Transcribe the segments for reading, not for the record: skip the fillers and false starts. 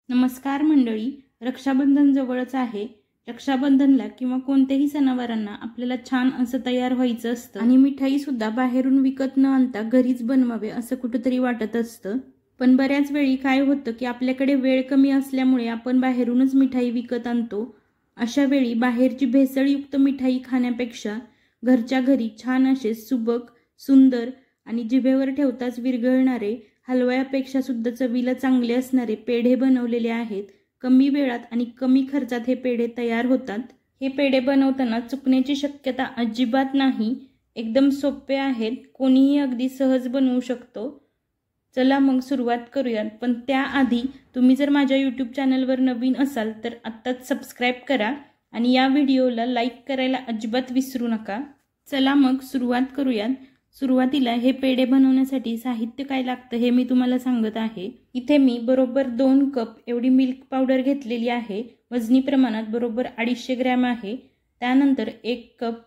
नमस्कार मंडळी, रक्षाबंधन जवळच आहे। रक्षाबंधनला किंवा कोणत्याही सणावारांना आपल्याला छान असं तयार व्हायचं असतं आणि मिठाई सुद्धा बाहेरून विकत न आणता घरीच बनवावे असं कुठेतरी वाटत असतं। पण बऱ्याच वेळी काय होतं की आपल्याकडे वेळ कमी असल्यामुळे आपण बाहेरूनच मिठाई विकत आणतो। अशा वेळी बाहेरची भेसळयुक्त मिठाई खाण्यापेक्षा घरच्या घरी छान असे सुबक, सुंदर आणि जिभेवर ठेवताच विरघळणारे, हलव्यापेक्षा सुद्धा चवीला चांगले असणारे पेढे बनवलेले आहेत। कमी वेळात आणि कमी खर्चात हे पेढे तयार होतात। हे पेढे बनवताना चुकण्याची शक्यता अजिबात नाही। एकदम सोपे आहेत, कोणीही अगदी सहज बनवू शकतो। चला मग सुरुवात करूयात। पण त्याआधी तुम्ही जर माझ्या YouTube चॅनलवर नवीन असाल तर आत्ताच सबस्क्राइब करा आणि या व्हिडिओला लाईक करायला अजिबात विसरू नका। चला मग सुरुवात करूयात। सुरुवातीला हे पेढे बनवण्यासाठी साहित्य काय लागतं हे मी तुम्हाला सांगत आहे। इथे मी बरोबर 2 कप एवढी मिल्क पावडर घेतलेली आहे। वजनी प्रमाणात बरोबर 250 ग्रॅम आहे। त्यानंतर 1 कप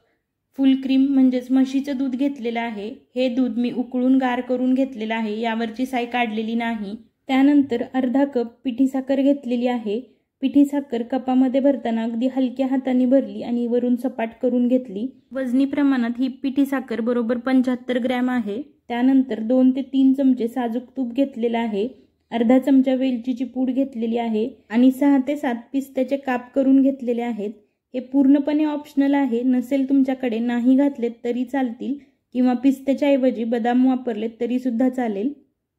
फुल क्रीम म्हणजेच म्हशीचं दूध घेतलेलं आहे। हे दूध मी उकळून गार करून घेतलेलं आहे, यावरची साय काढलेली नाही। त्यानंतर अर्धा कप पिठी साखर घेतलेली आहे। पिठी साखर कपामध्ये भरताना अगदी हलक्या हाताने भरली आणि वरून सपाट करून घेतली। वजनी प्रमाणात ही पिठी साखर बरोबर 75 ग्रॅम आहे। त्यानंतर 2 ते 3 चमचे साजूक तूप घेतलेला आहे। अर्धा चमचा वेलचीची पूड घेतलेली आहे आणि 6 ते 7 पिस्त्याचे काप करून घेतलेले आहेत। हे पूर्णपणे ऑप्शनल आहे, नसेल तुमच्याकडे नाही घातलेत तरी चालतील किंवा पिस्त्याच्या ऐवजी बदाम वापरलेत तरी सुद्धा चालेल।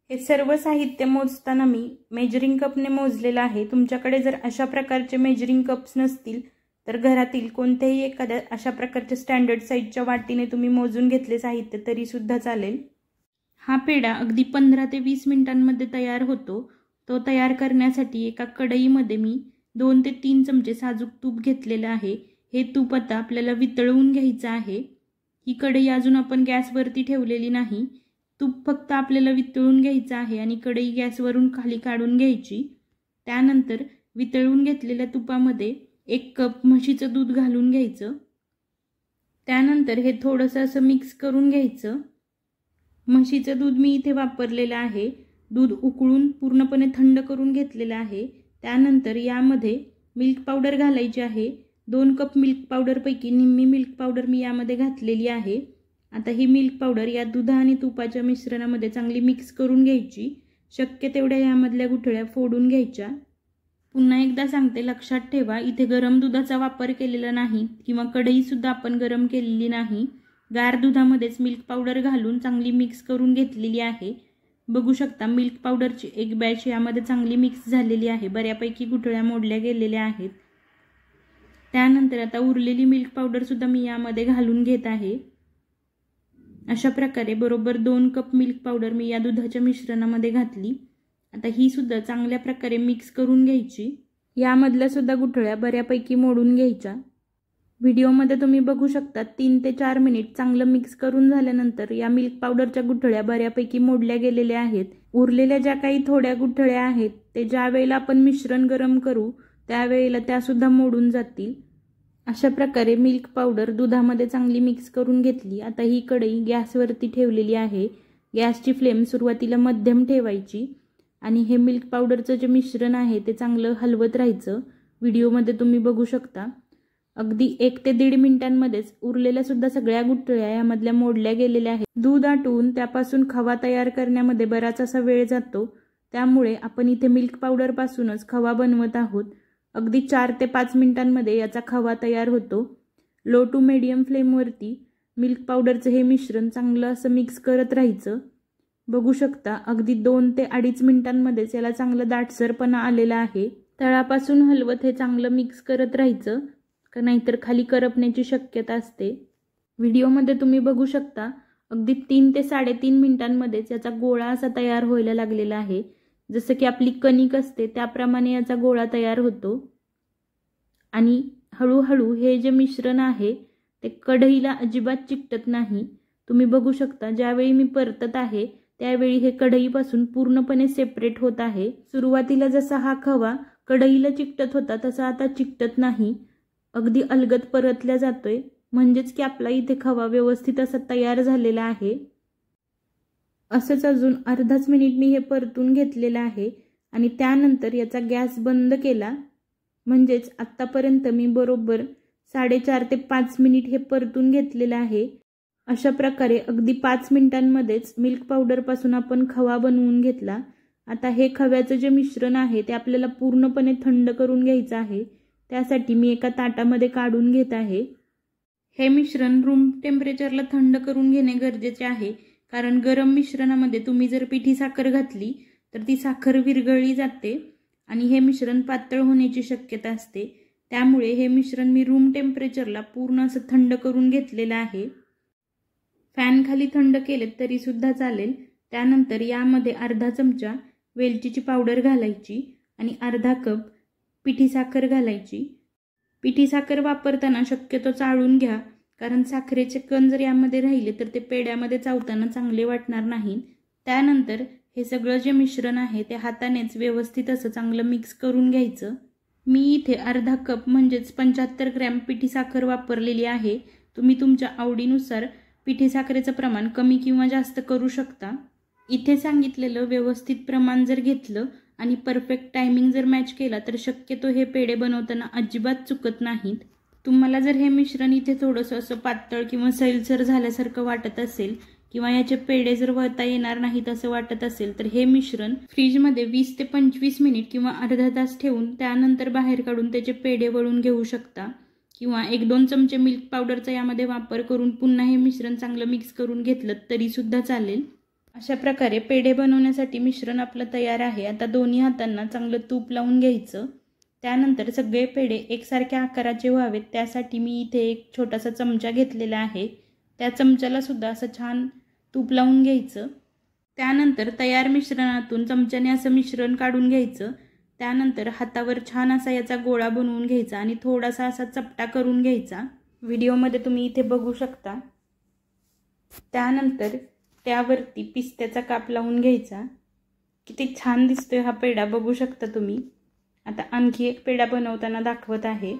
हे सर्व साहित्य मोजताना मी मेजरिंग कपने मोजलेलं आहे। तुमच्याकडे जर अशा प्रकारचे मेजरिंग कप्स नसतील तर घरातील कोणत्याही एखाद्या अशा प्रकारच्या स्टँडर्ड साईजच्या वाटीने तुम्ही मोजून घेतले साहित्य तरी सुद्धा चालेल। हा पेढा अगदी 15 ते 20 मिनिटांमध्ये तयार होतो। तो तयार करण्यासाठी एका कढईमध्ये मी 2 ते 3 चमचे साजूक तूप घेतलेलं आहे। हे तूप आता आपल्याला वितळवून घ्यायचं आहे। ही कढई अजून आपण गॅसवरती ठेवलेली नाही। तूप फक्त आपल्याला वितळून घ्यायचं आहे आणि कढई गॅसवरून खाली काढून घ्यायची। त्यानंतर वितळून घेतलेल्या तुपामध्ये 1 कप म्हशीचं दूध घालून घ्यायचं। त्यानंतर हे थोडंसं असं मिक्स करून घ्यायचं। म्हशीचं दूध मी इथे वापरलेलं आहे। दूध उकळून पूर्णपणे थंड करून घेतलेलं आहे। त्यानंतर यामध्ये मिल्क पावडर घालायची आहे। 2 कप मिल्क पावडरपैकी निम्मी मिल्क पावडर मी यामध्ये घातलेली आहे। आता ही मिल्क पावडर या दूध आणि तुपाच्या मिश्रणामध्ये चांगली मिक्स करून घ्यायची। शक्य तेवढ्या यामधल्या गुठळ्या फोडून घ्यायच्या। पुन्हा एकदा सांगते, लक्षात ठेवा इथे गरम दुधाचा वापर केलेला नाही किंवा कढई सुद्धा आपण गरम केलेली नाही। गार दुधामध्येच मिल्क पावडर घालून चांगली मिक्स करून घेतलेली आहे। बघू शकता मिल्क पावडरची एक बॅच यामध्ये चांगली मिक्स झालेली आहे। बऱ्यापैकी गुठळ्या मोडल्या गेलेल्या आहेत। त्यानंतर आता उरलेली मिल्क पावडर सुद्धा मी यामध्ये घालून घेत आहे। अशा प्रकारे बरोबर 2 कप मिल्क पावडर मी या दुधाच्या मिश्रणामध्ये घातली। आता ही सुद्धा चांगल्या प्रकारे मिक्स करून घ्यायची। यामधल्या सुद्धा गुठळ्या बऱ्यापैकी मोडून घ्यायच्या। व्हिडिओमध्ये तुम्ही बघू शकता 3 ते 4 मिनिट चांगलं मिक्स करून झाल्यानंतर या मिल्क पावडरच्या गुठळ्या बऱ्यापैकी मोडल्या गेलेल्या आहेत। उरलेल्या ज्या काही थोड्या गुठळ्या आहेत ते ज्या वेळेला आपण मिश्रण गरम करू त्यावेळेला त्या सुद्धा मोडून जातील। अशा प्रकारे मिल्क पावडर दुधामध्ये चांगली मिक्स करून घेतली। आता ही कढई गॅसवरती ठेवलेली आहे। गॅसची फ्लेम सुरुवातीला मध्यम ठेवायची आणि हे मिल्क पावडरचं जे मिश्रण आहे ते चांगलं हलवत राहायचं। व्हिडिओमध्ये तुम्ही बघू शकता अगदी 1 ते 1.5 मिनिटांमध्येच उरलेल्या सुद्धा सगळ्या गुठळ्या यामधल्या मोडल्या गेलेल्या आहेत। दूध आटवून त्यापासून खवा तयार करण्यामध्ये बराच असा वेळ जातो, त्यामुळे आपण इथे मिल्क पावडर पासूनच खवा बनवत आहोत। अगदी 4 ते 5 मिनिटांमध्ये याचा खवा तयार होतो। लो टू मीडियम फ्लेमवरती मिल्क पावडरचं हे मिश्रण चांगलं असं मिक्स करत राहायचं। बघू शकता अगदी 2 ते 2.5 मिनिटांमध्येच याला चांगलं दाटसरपणा आलेला आहे। तळापासून हलवत हे चांगलं मिक्स करत राहायचं, का नाहीतर खाली करपण्याची शक्यता असते। व्हिडिओमध्ये तुम्ही बघू शकता अगदी 3 ते 3.5 मिनिटांमध्येच याचा गोळा असा तयार व्हायला लागलेला आहे। जसं की आपली कणिक असते त्याप्रमाणे याचा गोळा तयार होतो आणि हळूहळू हे जे मिश्रण आहे ते कढईला अजिबात चिकटत नाही। तुम्ही बघू शकता ज्यावेळी मी परतत आहे त्यावेळी हे कढईपासून पूर्णपणे सेपरेट होत आहे। सुरुवातीला जसा हा खवा कढईला चिकटत होता तसा आता चिकटत नाही, अगदी अलगद परतल्या जातोय। म्हणजेच की आपला इथे खवा व्यवस्थित असा तयार झालेला आहे। असंच अजून अर्धाच मिनिट मी हे परतून घेतलेलं आहे आणि त्यानंतर याचा गॅस बंद केला. म्हणजेच आत्तापर्यंत मी बरोबर 4.5 ते 5 मिनिट हे परतून घेतलेलं आहे. अशा प्रकारे अगदी 5 मिनिटांमध्येच मिल्क पावडरपासून आपण खवा बनवून घेतला. आता हे खव्याचं जे मिश्रण आहे ते आपल्याला पूर्णपणे थंड करून घ्यायचं आहे. त्यासाठी मी एका ताटामध्ये काढून घेत आहे. हे मिश्रण रूम टेम्परेचरला थंड करून घेणे गरजेचे आहे, कारण गरम मिश्रणामध्ये तुम्ही जर पिठी साखर घातली तर ती साखर विरघळली जाते आणि हे मिश्रण पातळ होण्याची शक्यता असते. त्यामुळे हे मिश्रण मी रूम टेम्परेचरला पूर्ण असं थंड करून घेतलेलं आहे. फॅन खाली थंड केले तरी सुद्धा चालेल. त्यानंतर यामध्ये अर्धा चमचा वेलचीची पावडर घालायची आणि अर्धा कप पिठी साखर घालायची. पिठी साखर वापरताना शक्यतो चाळून घ्या, कारण साखरेचे कण जर यामध्ये राहिले तर ते पेड्यामध्ये चावताना चांगले वाटणार नाहीत. त्यानंतर हे सगळं जे मिश्रण आहे ते हातानेच व्यवस्थित असं चांगलं मिक्स करून घ्यायचं. मी इथे अर्धा कप म्हणजेच 75 ग्रॅम पिठी साखर वापरलेली आहे. तुम्ही तुमच्या आवडीनुसार पिठी साखरेचं प्रमाण कमी किंवा जास्त करू शकता. इथे सांगितलेलं व्यवस्थित प्रमाण जर घेतलं आणि परफेक्ट टायमिंग जर मॅच केला तर शक्यतो हे पेढे बनवताना अजिबात चुकत नाहीत. तुम्हाला जर हे मिश्रण इथे थोडंसं असं पातळ किंवा सैलसर झाल्यासारखं वाटत असेल किंवा याचे पेढे जर वळता येणार नाहीत असं वाटत असेल तर हे मिश्रण फ्रीजमध्ये 20 ते 25 मिनिट किंवा अर्धा तास ठेवून त्यानंतर बाहेर काढून त्याचे पेढे वळून घेऊ शकता. किंवा 1-2 चमचे मिल्क पावडरचा यामध्ये वापर करून पुन्हा हे मिश्रण चांगलं मिक्स करून घेतलं तरी सुद्धा चालेल. अशा प्रकारे पेढे बनवण्यासाठी मिश्रण आपलं तयार आहे. आता दोन्ही हातांना चांगलं तूप लावून घ्यायचं. त्यानंतर सगळे पेढे एकसारख्या आकाराचे व्हावेत त्यासाठी मी इथे एक छोटासा चमचा घेतलेला आहे. त्या चमच्याला सुद्धा असं छान तूप लावून घ्यायचं. त्यानंतर तयार मिश्रणातून चमच्याने असं मिश्रण काढून घ्यायचं. त्यानंतर हातावर छान असा याचा गोळा बनवून घ्यायचा आणि थोडासा असा चपटा करून घ्यायचा. व्हिडिओमध्ये तुम्ही इथे बघू शकता. त्यानंतर त्यावरती पिस्त्याचा काप लावून घ्यायचा. किती छान दिसतोय हा पेढा बघू शकता तुम्ही. आता आणखी एक पेढा बनवताना दाखवत आहे.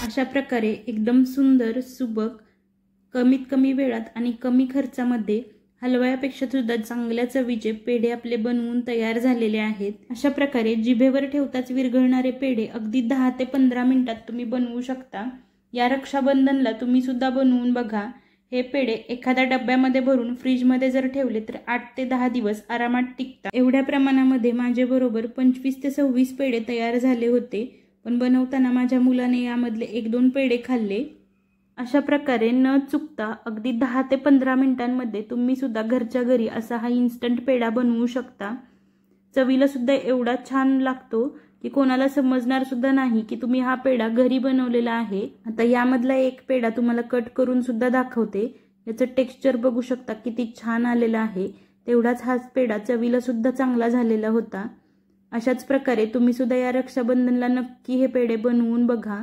अशा प्रकारे एकदम सुंदर सुबक कमीत कमी वेळात आणि कमी खर्चामध्ये हलव्यापेक्षा सुद्धा चांगल्या चवीचे पेढे आपले बनवून तयार झालेले आहेत. अशा प्रकारे जिभेवर ठेवताच विरघळणारे पेढे अगदी 10 ते 15 मिनिटात तुम्ही बनवू शकता. या रक्षाबंधनला तुम्ही सुद्धा बनवून बघा. हे पेढे एखाद्या डब्यामध्ये भरून फ्रीजमध्ये जर ठेवले तर 8 ते 10 दिवस आरामात टिकतात. एवढ्या प्रमाणामध्ये माझे बरोबर 25 ते 26 पेढे तयार झाले होते, पण बनवताना माझ्या मुलाने यामधले 1-2 पेढे खाल्ले. अशा प्रकारे न चुकता अगदी 10 ते 15 मिनिटांमध्ये तुम्ही सुद्धा घरच्या घरी असा हा इन्स्टंट पेढा बनवू शकता. चवीला सुद्धा एवढा छान लागतो की कोणाला समजणार सुद्धा नाही की तुम्ही हा पेढा घरी बनवलेला आहे. आता यामधला एक पेढा तुम्हाला कट करून सुद्धा दाखवते. याचं टेक्स्चर बघू शकता किती छान आलेलं आहे. तेवढाच हाच पेढा चवीला सुद्धा चांगला झालेला होता. अशाच प्रकारे तुम्ही सुद्धा या रक्षाबंधनला नक्की हे पेढे बनवून बघा.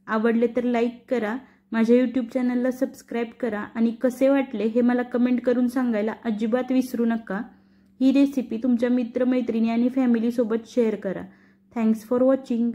आवडले तर लाईक करा, माझ्या यूट्यूब चॅनलला सबस्क्राईब करा आणि कसे वाटले हे मला कमेंट करून सांगायला अजिबात विसरू नका. ही रेसिपी तुमच्या मित्रमैत्रिणी आणि फॅमिलीसोबत शेअर करा. Thanks for watching.